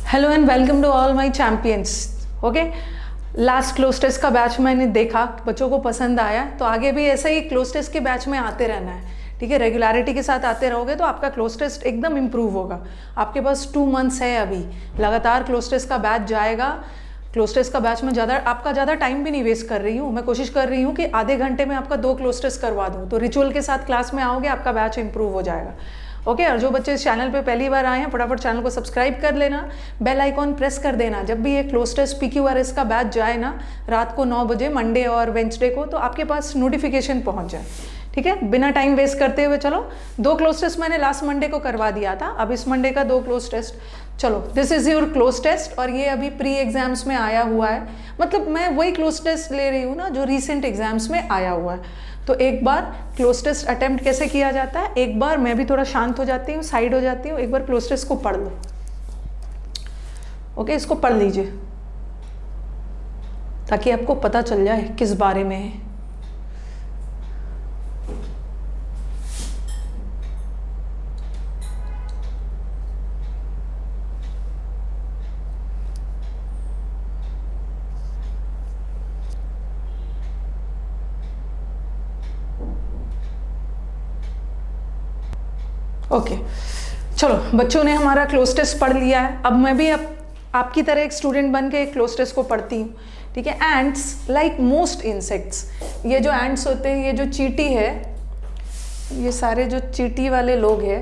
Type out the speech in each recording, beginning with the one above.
Hello and welcome to all my champions. Okay, last cloze test का batch मैंने देखा, बच्चों को पसंद आया, तो आगे भी ऐसे ही क्लोज टेस्ट के बैच में आते रहना है। ठीक है, रेगुलरिटी के साथ आते रहोगे तो आपका क्लोज टेस्ट एकदम इम्प्रूव होगा। आपके पास 2 मंथ्स है, अभी लगातार क्लोज टेस्ट का बैच जाएगा। क्लोज टेस्ट का बैच में आपका ज़्यादा टाइम भी नहीं वेस्ट कर रही हूँ, मैं कोशिश कर रही हूँ कि आधे घंटे में आपका 2 क्लोज टेस्ट करवा दूँ, तो रिचुअल के साथ क्लास में आओगे, आपका बैच इंप्रूव हो जाएगा। ओके, और जो बच्चे इस चैनल पे पहली बार आए हैं, फटाफट चैनल को सब्सक्राइब कर लेना, बेल आइकॉन प्रेस कर देना। जब भी ये क्लोज टेस्ट PQRS का बैच जाए ना, रात को 9 बजे मंडे और वेंसडे को, तो आपके पास नोटिफिकेशन पहुंच जाए। ठीक है, बिना टाइम वेस्ट करते हुए चलो, 2 क्लोज टेस्ट मैंने लास्ट मंडे को करवा दिया था, अब इस मंडे का 2 क्लोज टेस्ट। चलो, this is your cloze test, और ये अभी प्री एग्जाम्स में आया हुआ है, मतलब मैं वही क्लोज टेस्ट ले रही हूँ ना जो रिसेंट एग्जाम्स में आया हुआ है। तो एक बार क्लोज टेस्ट अटेम्प्ट कैसे किया जाता है, एक बार मैं भी थोड़ा शांत हो जाती हूँ, साइड हो जाती हूँ, एक बार क्लोज टेस्ट को पढ़ लो। ओके, इसको पढ़ लीजिए ताकि आपको पता चल जाए किस बारे में है। ओके, चलो, बच्चों ने हमारा क्लोज टेस्ट पढ़ लिया है। अब मैं भी आपकी तरह एक स्टूडेंट बन के एक क्लोज टेस्ट को पढ़ती हूँ। ठीक है, एंट्स लाइक मोस्ट इंसेक्ट्स, ये जो एंट्स होते हैं, ये जो चींटी है, ये सारे जो चींटी वाले लोग हैं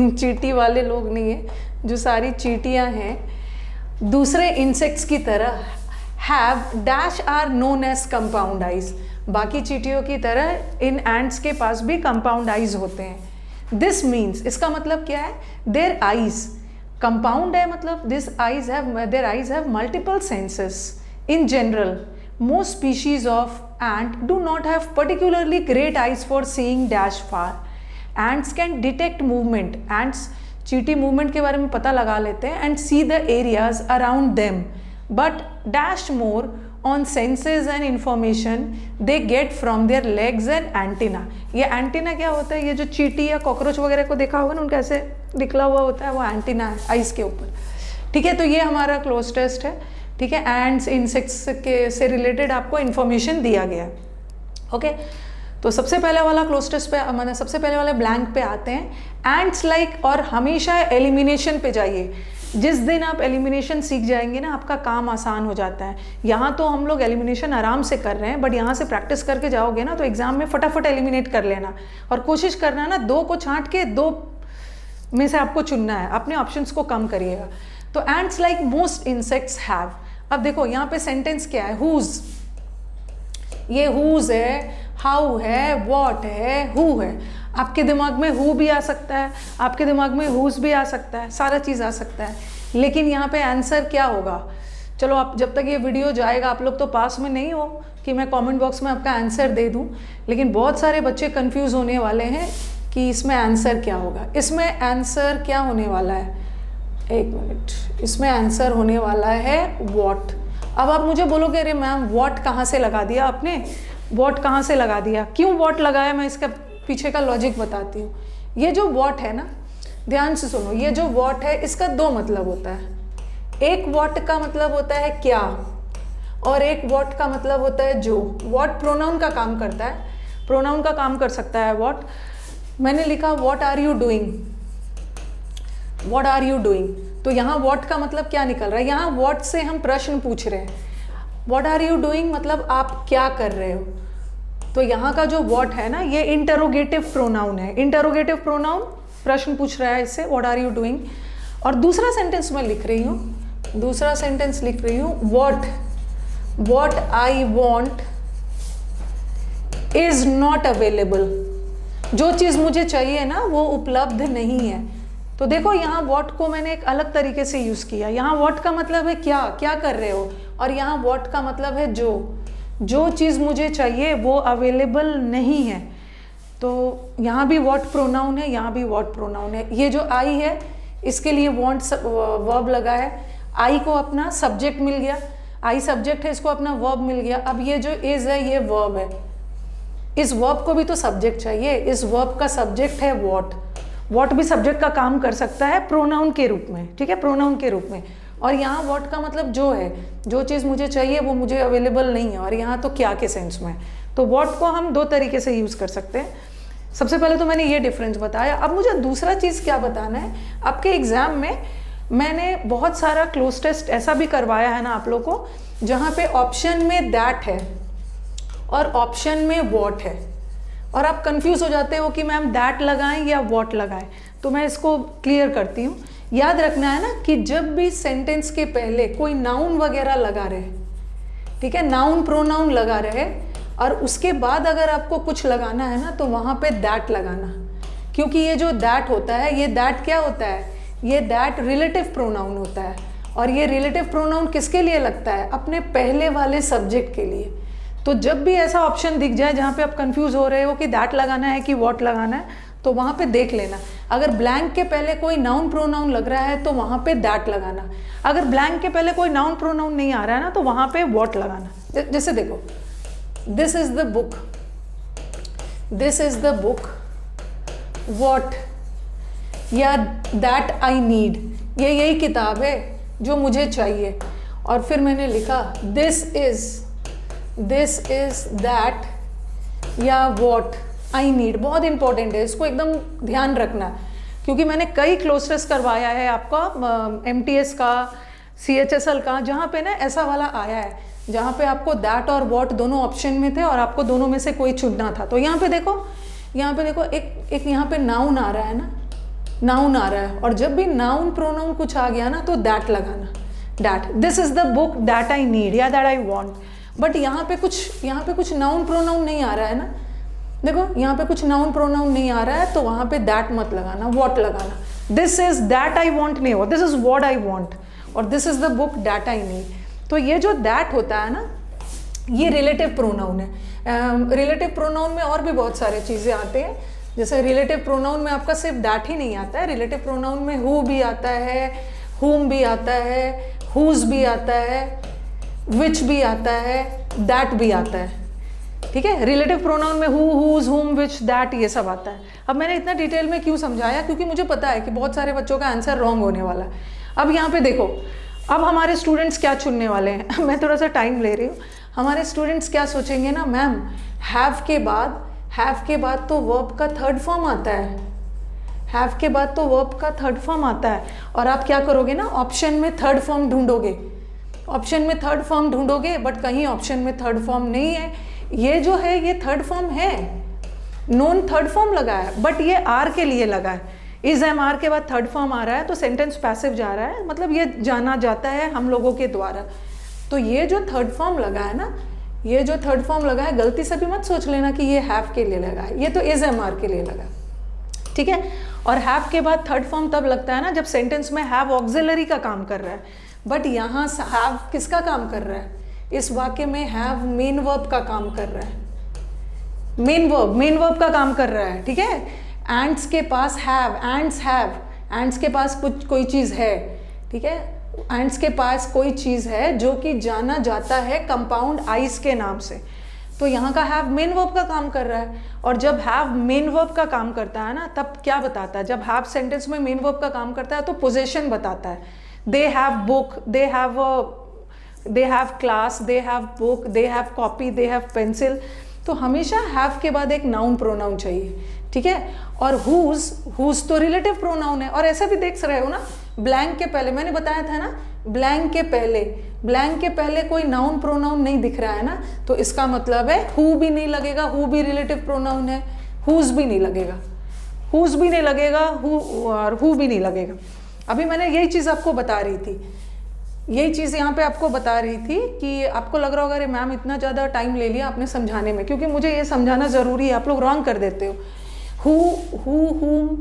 चींटी वाले लोग नहीं है, जो सारी चींटियाँ हैं, दूसरे इंसेक्ट्स की तरह have dash are known as compound eyes. बाकी चींटियों की तरह इन एंट्स के पास भी कंपाउंड आइज होते हैं। दिस मीन्स, इसका मतलब क्या है, देयर आइज कंपाउंड है, मतलब their eyes have multiple senses. In general most species of ant do not have particularly great eyes for seeing dash far. Ants can detect movement. Ants चींटी movement के बारे में पता लगा लेते हैं and see the areas around them, but dash more on senses and information they get from their legs and antenna. ये antenna क्या होता है, ये जो चींटी या कॉकरोच वगैरह को देखा होगा ना, उनका ऐसे निकला हुआ होता है, वो एंटीना है आइस के ऊपर। ठीक है, तो ये हमारा क्लोज टेस्ट है। ठीक है, एंड्स इंसेक्ट्स के से रिलेटेड आपको इन्फॉर्मेशन दिया गया है। ओके, तो सबसे पहले वाला क्लोज टेस्ट पे, मैंने सबसे पहले वाले ब्लैंक पे आते हैं। एंड्स लाइक, और हमेशा एलिमिनेशन पे जाइए। जिस दिन आप एलिमिनेशन सीख जाएंगे ना, आपका काम आसान हो जाता है। यहाँ तो हम लोग एलिमिनेशन आराम से कर रहे हैं, बट यहाँ से प्रैक्टिस करके जाओगे ना, तो एग्जाम में फटाफट एलिमिनेट कर लेना, और कोशिश करना है ना 2 को छांट के 2 में से आपको चुनना है, अपने ऑप्शंस को कम करिएगा। तो ends like most insects have, अब देखो यहाँ पे सेंटेंस क्या है, हुज, ये हुज है, हाउ है, व्हाट है, हु है। आपके दिमाग में हु भी आ सकता है, आपके दिमाग में हुज भी आ सकता है, सारा चीज़ आ सकता है, लेकिन यहाँ पे आंसर क्या होगा। चलो, आप जब तक ये वीडियो जाएगा, आप लोग तो पास में नहीं हो कि मैं कमेंट बॉक्स में आपका आंसर दे दूँ, लेकिन बहुत सारे बच्चे कंफ्यूज होने वाले हैं कि इसमें आंसर क्या होगा। इसमें आंसर क्या होने वाला है, एक मिनट, इसमें आंसर होने वाला है वॉट। अब आप मुझे बोलोगे, अरे मैम वॉट कहाँ से लगा दिया आपने, वॉट कहाँ से लगा दिया, क्यों वॉट लगाया, मैं इसका पीछे का लॉजिक बताती हूँ। ये जो वॉट है ना, ध्यान से सुनो, ये जो वॉट है, इसका 2 मतलब होता है। एक वॉट का मतलब होता है क्या, और एक वॉट का मतलब होता है जो। वॉट प्रोनाउन का काम करता है, प्रोनाउन का काम कर सकता है वॉट। मैंने लिखा what are you doing, what are you doing, तो यहाँ व्हाट का मतलब क्या निकल रहा है, यहाँ व्हाट से हम प्रश्न पूछ रहे हैं। व्हाट आर यू डूइंग मतलब आप क्या कर रहे हो। तो यहाँ का जो व्हाट है ना, ये इंटरोगेटिव प्रोनाउन है। इंटरोगेटिव प्रोनाउन प्रश्न पूछ रहा है इससे, व्हाट आर यू डूइंग। और दूसरा सेंटेंस मैं लिख रही हूँ, दूसरा सेंटेंस लिख रही हूँ, what I want is not available. जो चीज़ मुझे चाहिए ना, वो उपलब्ध नहीं है। तो देखो, यहाँ व्हाट को मैंने एक अलग तरीके से यूज़ किया। यहाँ व्हाट का मतलब है क्या, क्या कर रहे हो, और यहाँ व्हाट का मतलब है जो चीज़ मुझे चाहिए वो अवेलेबल नहीं है। तो यहाँ भी व्हाट प्रोनाउन है, यहाँ भी व्हाट प्रोनाउन है। ये जो आई है, इसके लिए वांट वर्ब लगा है, आई को अपना सब्जेक्ट मिल गया, आई सब्जेक्ट है, इसको अपना वर्ब मिल गया। अब ये जो इज है, ये वर्ब है, इस वर्ब को भी तो सब्जेक्ट चाहिए, इस वर्ब का सब्जेक्ट है व्हाट। वॉट भी सब्जेक्ट का काम कर सकता है प्रोनाउन के रूप में, ठीक है, प्रोनाउन के रूप में। और यहाँ वॉट का मतलब जो है, जो चीज़ मुझे चाहिए वो मुझे अवेलेबल नहीं है, और यहाँ तो क्या के सेंस में। तो वॉट को हम दो तरीके से यूज़ कर सकते हैं। सबसे पहले तो मैंने ये डिफरेंस बताया। अब मुझे दूसरा चीज़ क्या बताना है, आपके एग्ज़ाम में मैंने बहुत सारा क्लोज टेस्ट ऐसा भी करवाया है ना आप लोग को, जहाँ पे ऑप्शन में दैट है और ऑप्शन में वॉट है, और आप कंफ्यूज हो जाते हो कि मैम दैट लगाएं या वॉट लगाएं। तो मैं इसको क्लियर करती हूँ। याद रखना है ना कि जब भी सेंटेंस के पहले कोई नाउन वगैरह लगा रहे, ठीक है, नाउन प्रोनाउन लगा रहे, और उसके बाद अगर आपको कुछ लगाना है ना तो वहाँ पे दैट लगाना, क्योंकि ये जो दैट होता है, ये दैट क्या होता है, ये दैट रिलेटिव प्रोनाउन होता है। और ये रिलेटिव प्रोनाउन किसके लिए लगता है, अपने पहले वाले सब्जेक्ट के लिए। तो जब भी ऐसा ऑप्शन दिख जाए जहाँ पे आप कंफ्यूज हो रहे हो कि दैट लगाना है कि वॉट लगाना है, तो वहाँ पे देख लेना। अगर ब्लैंक के पहले कोई नाउन प्रोनाउन लग रहा है तो वहाँ पे दैट लगाना। अगर ब्लैंक के पहले कोई नाउन प्रोनाउन नहीं आ रहा है ना तो वहाँ पे वॉट लगाना। जैसे देखो, this is the book, this is the book what, या दैट आई नीड, ये यही किताब है जो मुझे चाहिए। और फिर मैंने लिखा दिस इज दैट या वॉट आई नीड। बहुत इंपॉर्टेंट है, इसको एकदम ध्यान रखना, क्योंकि मैंने कई क्लोज टेस्ट करवाया है आपका MTS का, CHSL का, जहाँ पे ना ऐसा वाला आया है जहाँ पे आपको दैट और वॉट दोनों ऑप्शन में थे और आपको दोनों में से कोई चुनना था। तो यहाँ पे देखो, एक यहाँ पे नाउन आ रहा है ना, नाउन आ रहा है, और जब भी नाउन प्रोनाउन कुछ आ गया ना तो दैट लगाना, that, this is the book that I need या दैट आई वांट। बट यहाँ पे कुछ नाउन प्रोनाउन नहीं आ रहा है ना, देखो यहाँ पे कुछ नाउन प्रोनाउन नहीं आ रहा है, तो वहाँ पे दैट मत लगाना, वॉट लगाना। This is that I want नहीं हो, this is what I want, और this is the book that I need. तो ये जो दैट होता है ना, ये रिलेटिव प्रोनाउन है। रिलेटिव प्रोनाउन में और भी बहुत सारे चीज़ें आते हैं। जैसे रिलेटिव प्रोनाउन में आपका सिर्फ दैट ही नहीं आता है, रिलेटिव प्रोनाउन में हु भी आता है, हुम भी आता है, हुज भी आता है, विच भी आता है, दैट भी आता है, ठीक है। रिलेटिव प्रोनाउन में हु, हुज, हुम, विच, दैट, ये सब आता है। अब मैंने इतना डिटेल में क्यों समझाया, क्योंकि मुझे पता है कि बहुत सारे बच्चों का आंसर रॉन्ग होने वाला है। अब यहाँ पे देखो, अब हमारे स्टूडेंट्स क्या चुनने वाले हैं मैं थोड़ा सा टाइम ले रही हूँ। हमारे स्टूडेंट्स क्या सोचेंगे ना, मैम हैव के बाद तो वर्ब का थर्ड फॉर्म आता है, हैव के बाद तो वर्ब का थर्ड फॉर्म आता है, और आप क्या करोगे ना, ऑप्शन में थर्ड फॉर्म ढूंढोगे, ऑप्शन में थर्ड फॉर्म ढूंढोगे, बट कहीं ऑप्शन में थर्ड फॉर्म नहीं है। ये जो है ये थर्ड फॉर्म है, नॉन थर्ड फॉर्म लगा है, बट ये आर के लिए लगा है। इज एम आर के बाद थर्ड फॉर्म आ रहा है तो सेंटेंस पैसिव जा रहा है, मतलब ये जाना जाता है हम लोगों के द्वारा। तो ये जो थर्ड फॉर्म लगा है ना, ये जो थर्ड फॉर्म लगा है, गलती से भी मत सोच लेना कि ये हैव के लिए लगा है, ये तो इज एम आर के लिए लगा, ठीक है। और हैव के बाद थर्ड फॉर्म तब लगता है ना जब सेंटेंस में हैव ऑक्सिलरी का काम कर रहा है, बट यहाँ हैव किसका काम कर रहा है, इस वाक्य में हैव मेन वर्ब का काम कर रहा है, मेन वर्ब का काम कर रहा है, ठीक है। एंड्स के पास हैव, एंड्स के पास कुछ कोई चीज़ है, ठीक है, एंड्स के पास कोई चीज़ है जो कि जाना जाता है कंपाउंड आइज के नाम से। तो यहाँ का हैव मेन वर्ब का काम कर रहा है, और जब हैव मेन वर्ब का काम करता है ना तब क्या बताता है, जब हैव सेंटेंस में मेन वर्ब का काम करता है तो पोजीशन बताता है। They have book, they have class, they have book, they have copy, they have pencil. तो हमेशा हैव के बाद एक नाउन प्रोनाउन चाहिए, ठीक है। और हुज तो रिलेटिव प्रोनाउन है, और ऐसा भी देख रहे हो ना, ब्लैंक के पहले मैंने बताया था ना, ब्लैंक के पहले कोई नाउन प्रोनाउन नहीं दिख रहा है ना, तो इसका मतलब है हु भी नहीं लगेगा, हु भी रिलेटिव प्रोनाउन है, हुज भी नहीं लगेगा, हु भी नहीं लगेगा। अभी मैंने यही चीज़ आपको बता रही थी, यही चीज़ यहाँ पे आपको बता रही थी कि आपको लग रहा होगा अरे मैम इतना ज़्यादा टाइम ले लिया आपने समझाने में, क्योंकि मुझे ये समझाना ज़रूरी है, आप लोग रॉन्ग कर देते हो। हुम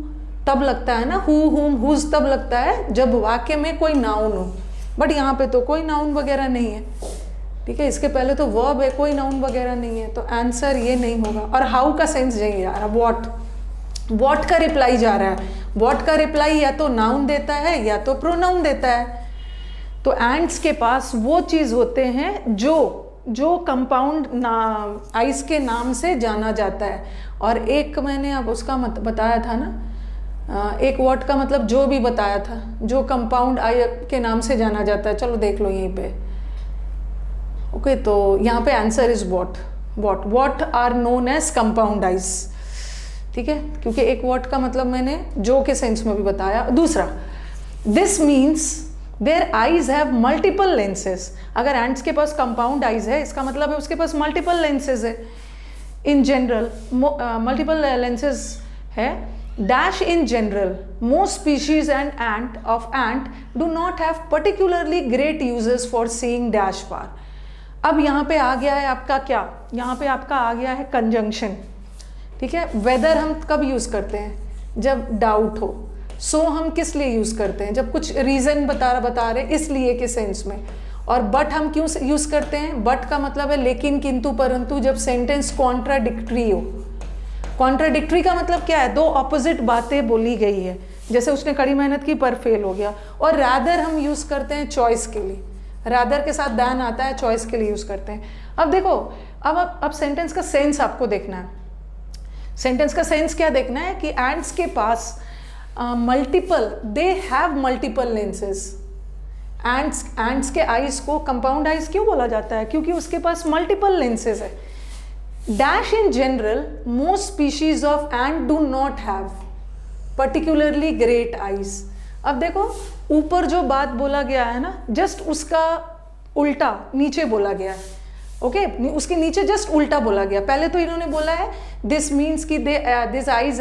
तब लगता है ना, हुम हुज तब लगता है जब वाक्य में कोई नाउन हो, बट यहाँ पे तो कोई नाउन वगैरह नहीं है, ठीक है। इसके पहले तो वर्ब है, कोई नाउन वगैरह नहीं है, तो आंसर ये नहीं होगा। और हाउ का सेंस यही आ रहा, वॉट का रिप्लाई जा रहा है, वॉट का रिप्लाई या तो नाउन देता है या तो प्रोनाउन देता है। तो एंड्स के पास वो चीज़ होते हैं जो कंपाउंड आइस के नाम से जाना जाता है। और एक मैंने अब उसका बताया था ना, एक वॉट का मतलब जो भी बताया था, जो कंपाउंड आई के नाम से जाना जाता है, चलो देख लो यहीं पे। ओके, तो यहाँ पे answer is what. What are known as compound eyes, ठीक है, क्योंकि एक वॉट का मतलब मैंने जो के सेंस में भी बताया। दूसरा, this means their eyes have multiple lenses. अगर एंड्स के पास कंपाउंड आइज है, इसका मतलब है उसके पास मल्टीपल लेंसेज है। इन जनरल मल्टीपल लेंसेज है। Dash in general most species and ant of ant do not have particularly great uses for seeing dash far. अब यहाँ पे आ गया है आपका क्या, यहाँ पे आपका आ गया है कंजंक्शन, ठीक है। वेदर हम कब यूज़ करते हैं, जब डाउट हो। सो हम किस लिए यूज़ करते हैं, जब कुछ रीज़न बता रहे इसलिए के सेंस में। और बट हम क्यों यूज़ करते हैं, बट का मतलब है लेकिन, किंतु, परंतु, जब सेंटेंस कॉन्ट्राडिक्टरी हो। कॉन्ट्राडिक्टरी का मतलब क्या है, दो ऑपोजिट बातें बोली गई है, जैसे उसने कड़ी मेहनत की पर फेल हो गया। और रादर हम यूज़ करते हैं चॉइस के लिए, रादर के साथ दैन आता है, चॉइस के लिए यूज़ करते हैं। अब देखो, अब सेंटेंस का सेंस आपको देखना है। सेंटेंस का सेंस क्या देखना है कि एंड्स के पास multiple, they have multiple lenses. Ants के आइज को कंपाउंड आइज क्यों बोला जाता है, क्योंकि उसके पास मल्टीपल लेंसेज है। Dash in general most species of ant do not have particularly great eyes. अब देखो, ऊपर जो बात बोला गया है ना, जस्ट उसका उल्टा नीचे बोला गया है। ओके, उसके नीचे जस्ट उल्टा बोला गया। पहले तो इन्होंने बोला है दिस मीन्स कि this eyes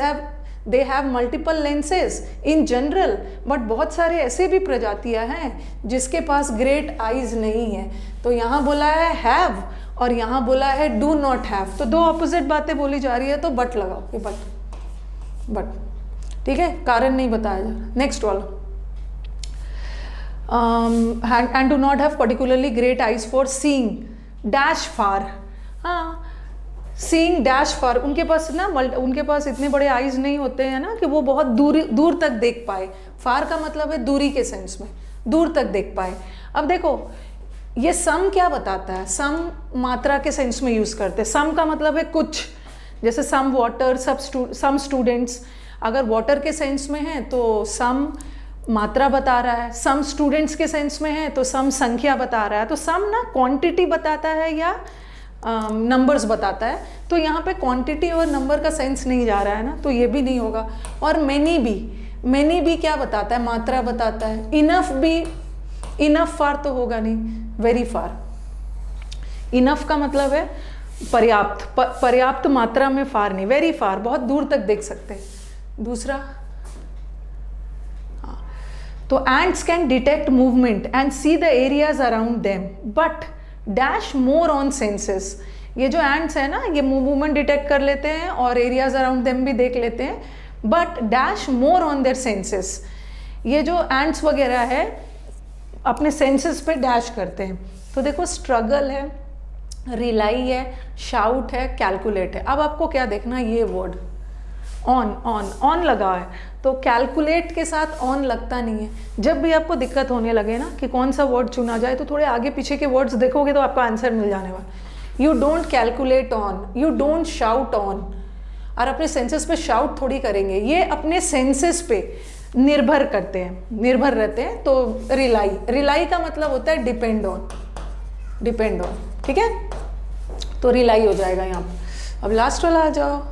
they have multiple lenses in general, but बहुत सारे ऐसे भी प्रजातियां हैं जिसके पास ग्रेट आइज नहीं है। तो यहाँ बोला है हैव और यहाँ बोला है डू नॉट हैव, तो दो ऑपोजिट बातें बोली जा रही है, तो बट लगाओ, ये बट, ठीक है, कारण नहीं बताया जा रहा। नेक्स्ट वाला, ant do not have particularly great eyes for seeing dash far. हाँ, सीइंग डैश फार, उनके पास ना उनके पास इतने बड़े आइज नहीं होते हैं ना कि वो बहुत दूर तक देख पाए। फार का मतलब है दूरी के सेंस में, दूर तक देख पाए। अब देखो, ये सम क्या बताता है, सम मात्रा के सेंस में यूज़ करते हैं। सम का मतलब है कुछ, जैसे सम वाटर, सम स्टूडेंट्स। अगर वाटर के सेंस में है तो सम मात्रा बता रहा है, सम स्टूडेंट्स के सेंस में है तो सम संख्या बता रहा है। तो सम ना क्वांटिटी बताता है या नंबर्स बताता है, तो यहाँ पे क्वांटिटी और नंबर का सेंस नहीं जा रहा है ना, तो ये भी नहीं होगा। और मैनी भी क्या बताता है, मात्रा बताता है। इनफ भी, इनफ फार तो होगा नहीं, वेरी फार। इनफ का मतलब है पर्याप्त, पर्याप्त मात्रा में फार नहीं, वेरी फार, बहुत दूर तक देख सकते हैं। दूसरा, तो ends can detect movement and see the areas around them but dash more on senses. ये जो एंड्स है ना, ये मूवमेंट डिटेक्ट कर लेते हैं और एरियाज अराउंड देम भी देख लेते हैं, but dash more on their senses. ये जो एंड्स वगैरह है अपने सेंसेस पे डैश करते हैं। तो देखो, स्ट्रगल है, रिलाई है, शाउट है, कैलकुलेट है। अब आपको क्या देखना है, ये वर्ड ऑन लगा है, तो कैलकुलेट के साथ ऑन लगता नहीं है। जब भी आपको दिक्कत होने लगे ना कि कौन सा वर्ड चुना जाए, तो थोड़े आगे पीछे के वर्ड्स देखोगे तो आपका आंसर मिल जाने वाला। You don't calculate on, you don't shout on. और अपने सेंसेस पे शाउट थोड़ी करेंगे, ये अपने सेंसेस पे निर्भर करते हैं, निर्भर रहते हैं। तो रिलाई का मतलब होता है डिपेंड ऑन, ठीक है, तो रिलाई हो जाएगा यहाँ पर। अब लास्ट वाला आ जाओ,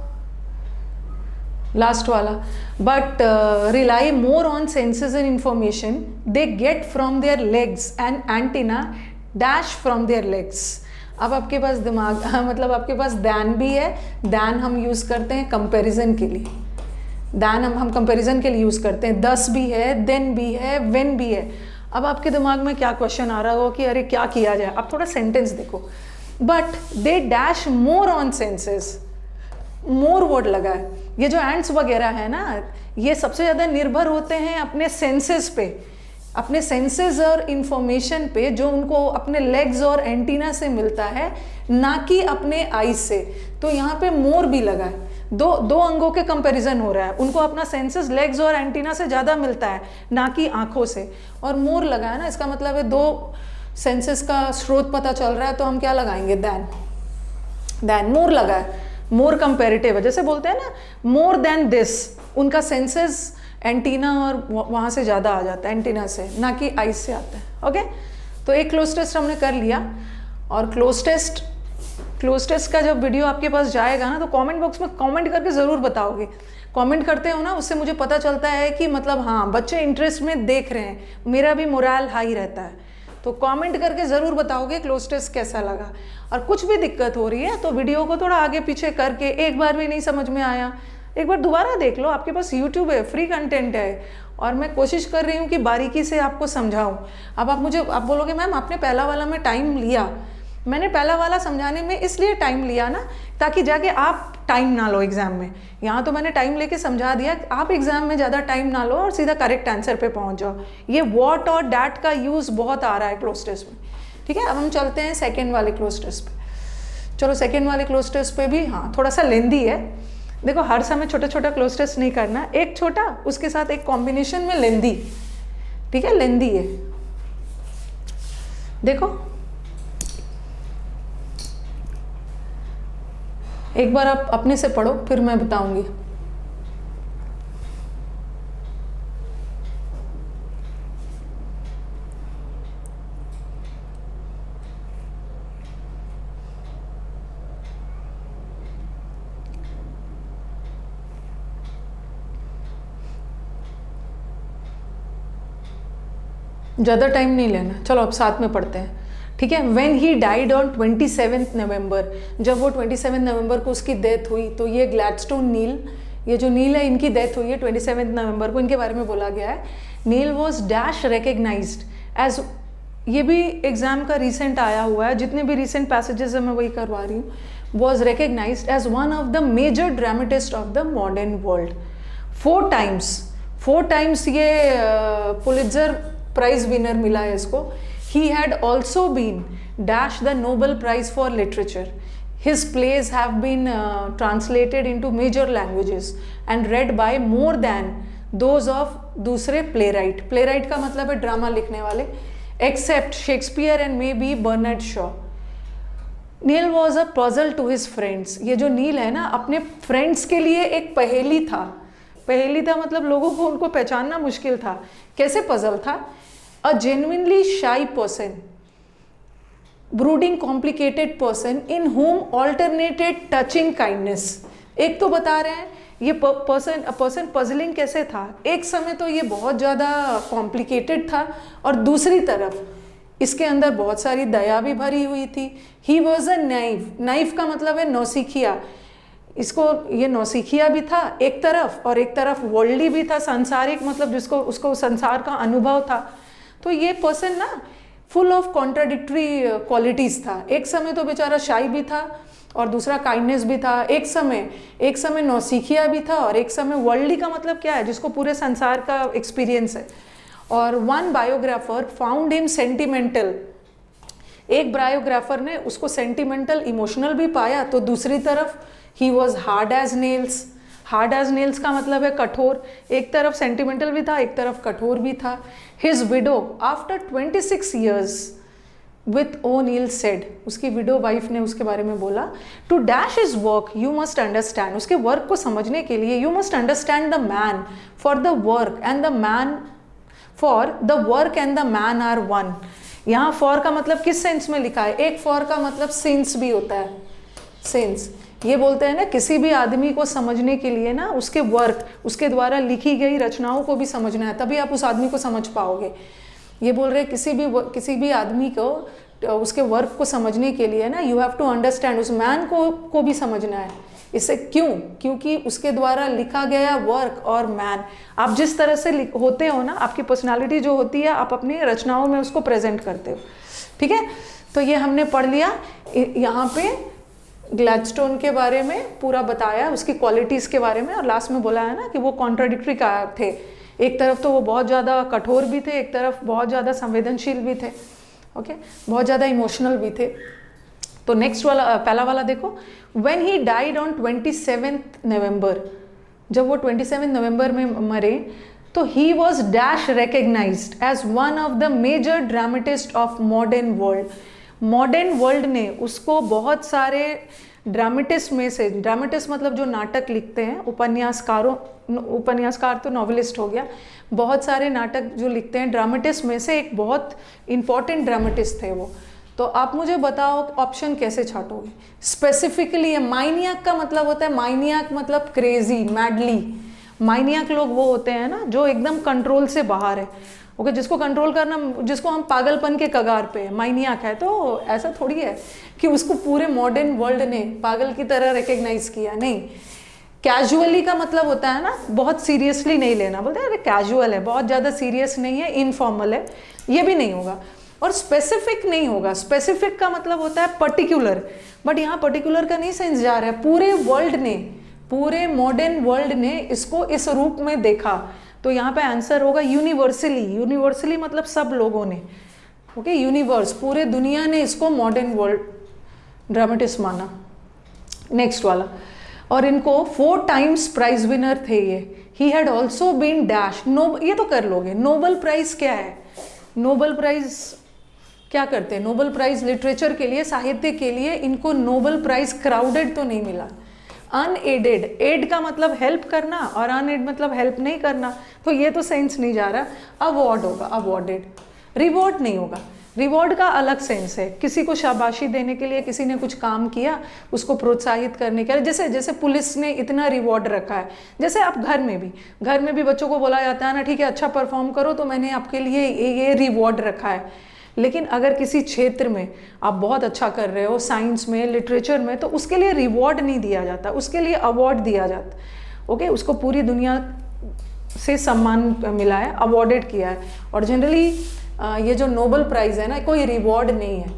लास्ट वाला, but rely more on senses and information they get from there legs and antenna dash from there legs. अब आपके पास दिमाग मतलब आपके पास दैन भी है। दैन हम यूज़ करते हैं कंपैरिजन के लिए, दैन हम कंपैरिजन के लिए यूज़ करते हैं। दस भी है, देन भी है, व्हेन भी है। अब आपके दिमाग में क्या क्वेश्चन आ रहा हो कि अरे क्या किया जाए। अब थोड़ा सेंटेंस देखो, but they dash more on senses, more word लगा है। ये जो एंड्स वगैरह है ना, ये सबसे ज़्यादा निर्भर होते हैं अपने सेंसेस पे, अपने सेंसेस और इंफॉर्मेशन पे जो उनको अपने लेग्स और एंटीना से मिलता है, ना कि अपने आईज से। तो यहाँ पे मोर भी लगा है, दो अंगों के कंपैरिजन हो रहा है। उनको अपना सेंसेस लेग्स और एंटीना से ज़्यादा मिलता है, ना कि आँखों से। और मोर लगा है ना, इसका मतलब है दो सेंसेस का स्रोत पता चल रहा है, तो हम क्या लगाएंगे, दैन। मोर लगा है, मोर कंपेरेटिव है, जैसे बोलते हैं ना मोर देन दिस। उनका सेंसेस एंटीना और वहाँ से ज़्यादा आ जाता है, एंटीना से, ना कि आइस से आता है। ओके, तो एक क्लोज टेस्ट हमने कर लिया। और क्लोज टेस्ट का जब वीडियो आपके पास जाएगा ना, तो कमेंट बॉक्स में कमेंट करके ज़रूर बताओगे। कमेंट करते हो ना, उससे मुझे पता चलता है कि मतलब हाँ, बच्चे इंटरेस्ट में देख रहे हैं, मेरा भी मोरल हाई रहता है। तो कमेंट करके ज़रूर बताओगे क्लोज टेस्ट कैसा लगा। और कुछ भी दिक्कत हो रही है तो वीडियो को थोड़ा आगे पीछे करके, एक बार भी नहीं समझ में आया, एक बार दोबारा देख लो, आपके पास यूट्यूब है, फ्री कंटेंट है, और मैं कोशिश कर रही हूँ कि बारीकी से आपको समझाऊँ। अब आप बोलोगे मैम आपने पहला वाला में टाइम लिया। मैंने पहला वाला समझाने में इसलिए टाइम लिया ना, ताकि जाके आप टाइम ना लो एग्जाम में। यहाँ तो मैंने टाइम लेके समझा दिया, आप एग्जाम में ज़्यादा टाइम ना लो और सीधा करेक्ट आंसर पे पहुँच जाओ। ये व्हाट और डैट का यूज़ बहुत आ रहा है क्लोज टेस्ट में। ठीक है, अब हम चलते हैं सेकेंड वाले क्लोज टेस्ट पे। चलो सेकेंड वाले क्लोज टेस्ट पे भी हाँ थोड़ा सा लेंदी है। देखो हर समय छोटा छोटा क्लोज टेस्ट नहीं करना, एक छोटा उसके साथ एक कॉम्बिनेशन में लेंदी। ठीक है, लेंदी है। देखो एक बार आप अपने से पढ़ो, फिर मैं बताऊंगी। ज़्यादा टाइम नहीं लेना, चलो अब साथ में पढ़ते हैं। ठीक है, when he died on 27 November, जब वो 27 नवंबर को उसकी डेथ हुई, तो ये ग्लैडस्टोन नील, ये जो नील है इनकी डेथ हुई है 27 नवंबर को, इनके बारे में बोला गया है। नील वॉज डैश रिकग्नाइज्ड एज, ये भी एग्जाम का रिसेंट आया हुआ है, जितने भी रिसेंट पैसेजेस है मैं वही करवा रही हूँ। Was recognised as one of the major dramatist of the modern world. 4 times ये पुलित्जर प्राइज विनर मिला है इसको। He had also been dashed the Nobel Prize for Literature. His plays have been translated into major languages and read by more than those of दूसरे playwright. Playwright का मतलब है drama लिखने वाले, except Shakespeare and maybe Bernard Shaw. Neil was a puzzle to his friends. ये जो नील है ना, अपने फ्रेंड्स के लिए एक पहेली था। पहेली था मतलब लोगों को उनको पहचानना मुश्किल था। कैसे पजल था? A genuinely shy person, brooding complicated person in whom alternated touching kindness. एक तो बता रहे हैं ये पर्सन पजलिंग कैसे था, एक समय तो ये बहुत ज़्यादा कॉम्प्लिकेटेड था और दूसरी तरफ इसके अंदर बहुत सारी दया भी भरी हुई थी। He was a नाइफ का मतलब है नौसिखिया, इसको ये नौसिखिया भी था एक तरफ, और एक तरफ वर्ल्डली भी था, सांसारिक, मतलब जिसको उसको संसार का अनुभव था। तो ये पर्सन ना फुल ऑफ कॉन्ट्राडिक्टरी क्वालिटीज़ था। एक समय तो बेचारा शाई भी था और दूसरा काइंडनेस भी था, एक समय नौसिखिया भी था और एक समय वर्ल्डली का मतलब क्या है, जिसको पूरे संसार का एक्सपीरियंस है। और one biographer found him sentimental, एक बायोग्राफर ने उसको सेंटिमेंटल इमोशनल भी पाया, तो दूसरी तरफ he was hard as nails. Hard as nails का मतलब है कठोर, एक तरफ सेंटिमेंटल भी था एक तरफ कठोर भी था। His widow after 26 years with O'Neill said, उसकी विडो वाइफ ने उसके बारे में बोला, to dash his work you must understand, उसके वर्क को समझने के लिए you must understand the man for the work and the man for the work and the man are one. यहाँ फॉर का मतलब किस सेंस में लिखा है, एक फॉर का मतलब सिंस भी होता है, सिंस। ये बोलते हैं ना किसी भी आदमी को समझने के लिए ना उसके वर्क, उसके द्वारा लिखी गई रचनाओं को भी समझना है, तभी आप उस आदमी को समझ पाओगे। ये बोल रहे किसी भी आदमी को उसके वर्क को समझने के लिए ना यू हैव टू अंडरस्टैंड, उस मैन को भी समझना है। इससे क्योंकि उसके द्वारा लिखा गया वर्क और मैन, आप जिस तरह से होते हो ना, आपकी पर्सनालिटी जो होती है, आप अपनी रचनाओं में उसको प्रेजेंट करते हो। ठीक है, तो ये हमने पढ़ लिया। यहाँ पे ग्लैडस्टोन के बारे में पूरा बताया, उसकी क्वालिटीज़ के बारे में, और लास्ट में बोला है ना कि वो कॉन्ट्राडिक्टरी का थे, एक तरफ तो वो बहुत ज़्यादा कठोर भी थे, एक तरफ बहुत ज़्यादा संवेदनशील भी थे, ओके, बहुत ज़्यादा इमोशनल भी थे। तो नेक्स्ट वाला, पहला वाला देखो, when he died on 27 November, जब वो 27 नवंबर में मरे, तो he was dash recognised as one of the major dramatist of modern world. Modern world ने उसको बहुत सारे ड्रामेटिस्ट में से, ड्रामेटिस्ट मतलब जो नाटक लिखते हैं, उपन्यासकार तो नॉवेलिस्ट हो गया, बहुत सारे नाटक जो लिखते हैं, ड्रामेटिस्ट में से एक बहुत इंपॉर्टेंट ड्रामेटिस्ट थे वो। तो आप मुझे बताओ ऑप्शन कैसे छाटोगे? स्पेसिफिकली माइनियाक का मतलब होता है, माइनियाक मतलब क्रेजी, मैडली। माइनियाक लोग वो होते हैं ना जो एकदम कंट्रोल से बाहर है, ओके, जिसको कंट्रोल करना, जिसको हम पागलपन के कगार पे, माइनियाक है। तो ऐसा थोड़ी है कि उसको पूरे मॉडर्न वर्ल्ड ने पागल की तरह रिकग्नाइज किया, नहीं। कैजुअली का मतलब होता है ना बहुत सीरियसली नहीं लेना, बोलते हैं अरे कैजुअल है, बहुत ज़्यादा सीरियस नहीं है, इनफॉर्मल है, ये भी नहीं होगा। और स्पेसिफिक नहीं होगा, स्पेसिफिक का मतलब होता है पर्टिकुलर, बट यहाँ पर्टिकुलर का नहीं सेंस जा रहा है, पूरे वर्ल्ड ने, पूरे मॉडर्न वर्ल्ड ने इसको इस रूप में देखा। तो यहाँ पे आंसर होगा यूनिवर्सली। यूनिवर्सली मतलब सब लोगों ने, ओके, यूनिवर्स, पूरे दुनिया ने इसको मॉडर्न वर्ल्ड ड्रामेटिस्ट माना। नेक्स्ट वाला, और इनको 4 टाइम्स प्राइज विनर थे ये। He had also been dash, ये तो कर लोगे। नोबेल प्राइज क्या है? नोबेल प्राइज क्या करते हैं? नोबेल प्राइज लिटरेचर के लिए, साहित्य के लिए, इनको नोबेल प्राइज क्राउडेड तो नहीं मिला। अनएडेड, एड का मतलब हेल्प करना और अनएड मतलब हेल्प नहीं करना, तो ये तो सेंस नहीं जा रहा। अवार्ड होगा, अवॉर्डेड। रिवॉर्ड नहीं होगा, रिवॉर्ड का अलग सेंस है, किसी को शाबाशी देने के लिए, किसी ने कुछ काम किया उसको प्रोत्साहित करने के लिए, जैसे जैसे पुलिस ने इतना रिवॉर्ड रखा है, जैसे आप घर में भी बच्चों को बोला जाता है ना, ठीक है अच्छा परफॉर्म करो तो मैंने आपके लिए ये रिवॉर्ड रखा है। लेकिन अगर किसी क्षेत्र में आप बहुत अच्छा कर रहे हो, साइंस में, लिटरेचर में, तो उसके लिए रिवॉर्ड नहीं दिया जाता, उसके लिए अवार्ड दिया जाता, ओके, उसको पूरी दुनिया से सम्मान मिला है, अवॉर्डेड किया है। और जनरली ये जो नोबेल प्राइज़ है ना, कोई रिवॉर्ड नहीं है।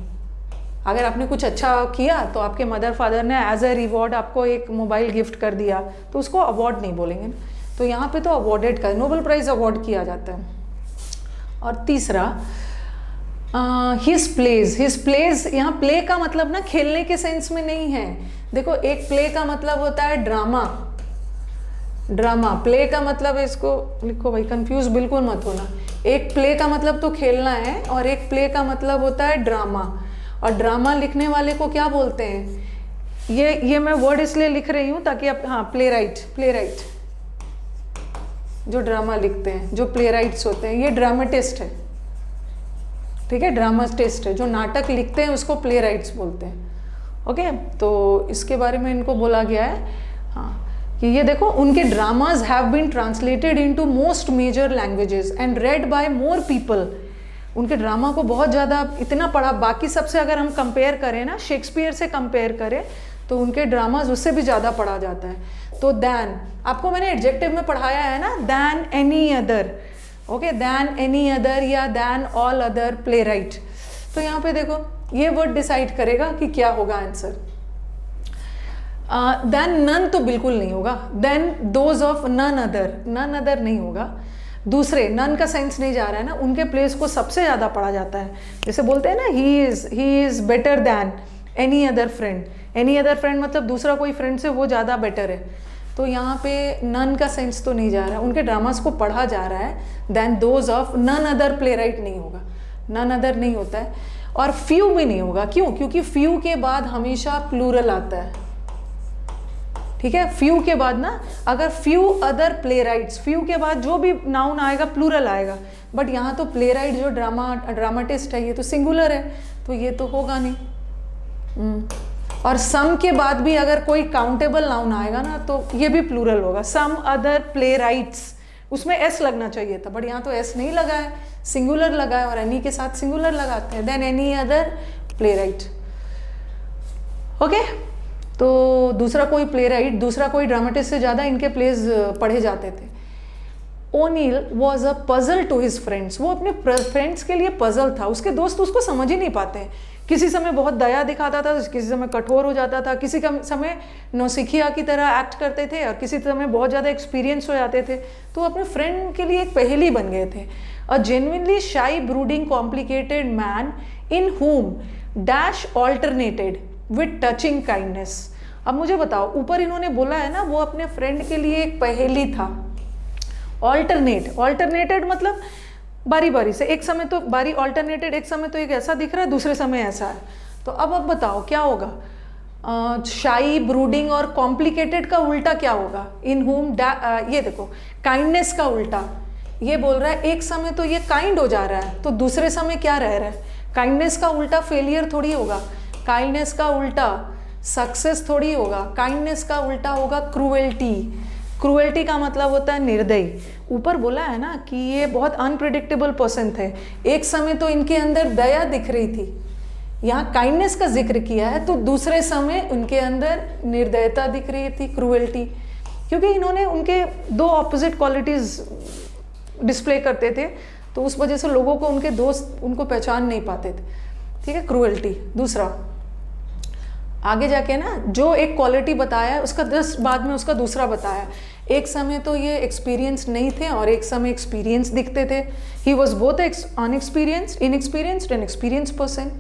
अगर आपने कुछ अच्छा किया तो आपके मदर फादर ने एज ए रिवॉर्ड आपको एक मोबाइल गिफ्ट कर दिया, तो उसको अवार्ड नहीं बोलेंगे ना। तो यहाँ पे तो अवॉर्डेड का, नोबेल प्राइज़ अवार्ड किया जाता है। और तीसरा, हिज प्लेज, यहाँ प्ले का मतलब ना खेलने के सेंस में नहीं है। देखो, एक प्ले का मतलब होता है ड्रामा, प्ले का मतलब, इसको लिखो भाई, कंफ्यूज बिल्कुल मत होना। एक प्ले का मतलब तो खेलना है और एक प्ले का मतलब होता है ड्रामा। और ड्रामा लिखने वाले को क्या बोलते हैं? ये मैं वर्ड इसलिए लिख रही हूँ ताकि आप, हाँ, प्लेराइट जो ड्रामा लिखते हैं, जो प्लेराइट्स होते हैं, ये ड्रामेटिस्ट है, ठीक है, ड्रामेटिस्ट है। जो नाटक लिखते हैं उसको प्लेराइट्स बोलते हैं, ओके। तो इसके बारे में इनको बोला गया है, हाँ, कि ये देखो, उनके dramas have been translated into most major languages and read by more people. उनके ड्रामा को बहुत ज़्यादा, इतना पढ़ा, बाकी सबसे अगर हम कंपेयर करें ना, शेक्सपियर से कंपेयर करें, तो उनके ड्रामाज उससे भी ज़्यादा पढ़ा जाता है। तो दैन, आपको मैंने एडजेक्टिव में पढ़ाया है ना, than any other, okay, than any other या दैन ऑल अदर प्लेराइट। तो यहाँ पे देखो, ये वर्ड डिसाइड करेगा कि क्या होगा आंसर। देन नन तो बिल्कुल नहीं होगा, then those of none other नहीं होगा। दूसरे, नन का सेंस नहीं जा रहा है ना, उनके प्लेस को सबसे ज़्यादा पढ़ा जाता है। जैसे बोलते हैं ना, he is better than any other friend. Any other friend मतलब दूसरा कोई फ्रेंड से वो ज़्यादा बेटर है। तो यहाँ पे नन का सेंस तो नहीं जा रहा है, उनके ड्रामास को पढ़ा जा रहा है। Then those of none other playwright नहीं होगा, नन अदर नहीं होता है। और फ्यू भी नहीं होगा, क्यों? क्योंकि फ्यू के बाद हमेशा प्लूरल आता है, ठीक है। फ्यू के बाद ना, अगर फ्यू अदर प्लेराइट्स, फ्यू के बाद जो भी नाउन आएगा प्लूरल आएगा, बट यहाँ तो प्लेराइट जो ड्रामाटिस्ट है ये तो सिंगुलर है, तो ये तो होगा नहीं। और सम के बाद भी अगर कोई काउंटेबल नाउन आएगा ना, तो ये भी प्लूरल होगा, सम अदर प्लेराइट्स, उसमें एस लगना चाहिए था, बट यहाँ तो एस नहीं लगा है, सिंगुलर लगा है, और एनी के साथ सिंगुलर लगाते हैं, then any other playwright, okay. तो दूसरा कोई प्लेराइट, दूसरा कोई ड्रामेटिस्ट से ज़्यादा इनके प्लेज पढ़े जाते थे। O'Neill was a puzzle to his friends, वो अपने फ्रेंड्स के लिए पजल था, उसके दोस्त उसको समझ ही नहीं पाते हैं। किसी समय बहुत दया दिखाता था, किसी समय कठोर हो जाता था, किसी का समय नौसिखिया की तरह एक्ट करते थे, और किसी समय बहुत ज़्यादा एक्सपीरियंस हो जाते थे। तो अपने फ्रेंड के लिए एक पहेली बन गए थे। अ जेन्युइनली शाई ब्रूडिंग कॉम्प्लिकेटेड मैन इन हुम dash alternated with touching kindness. अब मुझे बताओ, ऊपर इन्होंने बोला है ना, वो अपने फ्रेंड के लिए एक पहेली था। ऑल्टरनेटेड मतलब बारी बारी से, एक समय तो बारी ऑल्टरनेटेड, एक समय तो एक ऐसा दिख रहा है, दूसरे समय ऐसा है। तो अब बताओ क्या होगा? शाई, ब्रूडिंग और कॉम्प्लिकेटेड का उल्टा क्या होगा? इन होम ये देखो, काइंडनेस का उल्टा ये बोल रहा है एक समय तो ये काइंड हो जा रहा है, तो दूसरे समय क्या रह रहा है? काइंडनेस का उल्टा फेलियर थोड़ी होगा, काइंडनेस का उल्टा सक्सेस थोड़ी होगा, काइंडनेस का उल्टा होगा क्रूएल्टी। क्रूएल्टी का मतलब होता है निर्दयी। ऊपर बोला है ना कि ये बहुत अनप्रिडिक्टेबल पर्सन थे, एक समय तो इनके अंदर दया दिख रही थी, यहाँ काइंडनेस का जिक्र किया है, तो दूसरे समय उनके अंदर निर्दयता दिख रही थी, क्रूएल्टी, क्योंकि इन्होंने उनके दो ऑपोजिट क्वालिटीज डिस्प्ले करते थे, तो उस वजह से लोगों को, उनके दोस्त उनको पहचान नहीं पाते थे। ठीक है, क्रूएल्टी। दूसरा आगे जाके ना जो एक क्वालिटी बताया उसका 10 बाद में उसका दूसरा बताया। एक समय तो ये एक्सपीरियंस नहीं थे और एक समय एक्सपीरियंस दिखते थे। He was both inexperienced, inexperienced and experience person.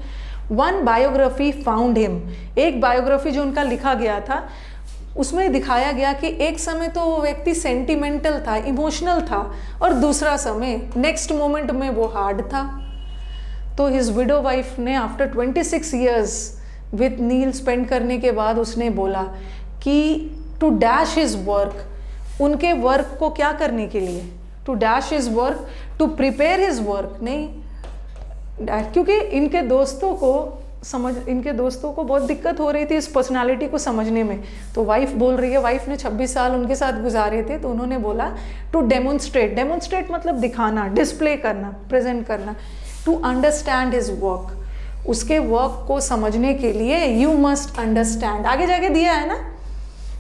One biography found him, एक बायोग्राफी जो उनका लिखा गया था उसमें दिखाया गया कि एक समय तो वो व्यक्ति सेंटिमेंटल था, इमोशनल था, और दूसरा समय नेक्स्ट मोमेंट में वो हार्ड था। तो हिज विडो वाइफ ने after 26 years with Neill spend करने के बाद उसने बोला कि टू डैश हिज वर्क, उनके वर्क को क्या करने के लिए? To dash his work, to prepare his work नहीं, क्योंकि इनके दोस्तों को बहुत दिक्कत हो रही थी इस पर्सनालिटी को समझने में। तो वाइफ बोल रही है, वाइफ ने 26 साल उनके साथ गुजारे थे, तो उन्होंने बोला टू डेमोन्स्ट्रेट, डेमोन्स्ट्रेट मतलब दिखाना, डिस्प्ले करना, प्रेजेंट करना, टू अंडरस्टैंड हिज वर्क, उसके वर्क को समझने के लिए यू मस्ट अंडरस्टैंड। आगे जाके दिया है ना,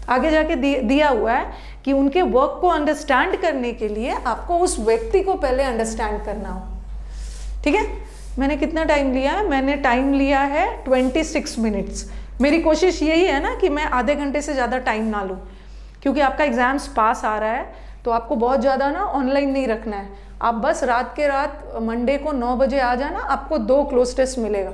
आगे जाके दिया हुआ है कि उनके वर्क को अंडरस्टैंड करने के लिए आपको उस व्यक्ति को पहले अंडरस्टैंड करना हो। ठीक है, मैंने कितना टाइम लिया है? मैंने टाइम लिया है 26 मिनट्स। मेरी कोशिश यही है ना कि मैं आधे घंटे से ज़्यादा टाइम ना लूँ, क्योंकि आपका एग्ज़ाम्स पास आ रहा है, तो आपको बहुत ज़्यादा ना ऑनलाइन नहीं रखना है। आप बस रात के रात मंडे को 9 बजे आ जाना, आपको 2 क्लोज टेस्ट मिलेगा।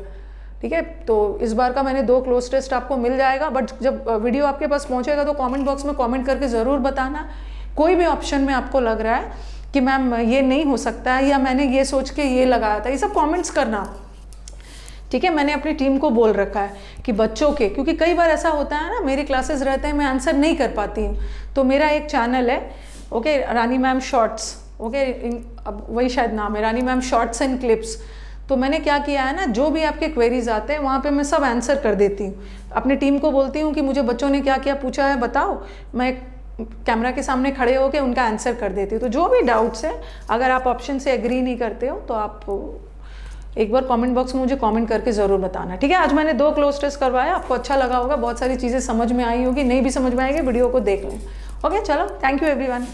ठीक है, तो इस बार का मैंने 2 क्लोज टेस्ट आपको मिल जाएगा, बट जब वीडियो आपके पास पहुंचेगा तो कमेंट बॉक्स में कमेंट करके ज़रूर बताना कोई भी ऑप्शन में आपको लग रहा है कि मैम ये नहीं हो सकता है, या मैंने ये सोच के ये लगाया था, ये सब कमेंट्स करना। ठीक है, मैंने अपनी टीम को बोल रखा है कि बच्चों के, क्योंकि कई बार ऐसा होता है ना, मेरी क्लासेस रहते हैं, मैं आंसर नहीं कर पाती हूँ, तो मेरा एक चैनल है, ओके, रानी मैम शॉर्ट्स, ओके, अब वही शायद नाम है, रानी मैम शॉर्ट्स एंड क्लिप्स। तो मैंने क्या किया है ना, जो भी आपके क्वेरीज आते हैं वहाँ पे मैं सब आंसर कर देती हूँ। अपनी टीम को बोलती हूँ कि मुझे बच्चों ने क्या क्या पूछा है बताओ, मैं कैमरा के सामने खड़े होकर उनका आंसर कर देती हूँ। तो जो भी डाउट्स है, अगर आप ऑप्शन से एग्री नहीं करते हो तो आप एक बार कमेंट बॉक्स में मुझे कमेंट करके ज़रूर बताना। ठीक है, आज मैंने 2 क्लोज टेस्ट करवाया, आपको अच्छा लगा होगा, बहुत सारी चीज़ें समझ में आई होगी, नहीं भी समझ में आएगी वीडियो को देख लें। ओके, चलो, थैंक यू एवरीवन।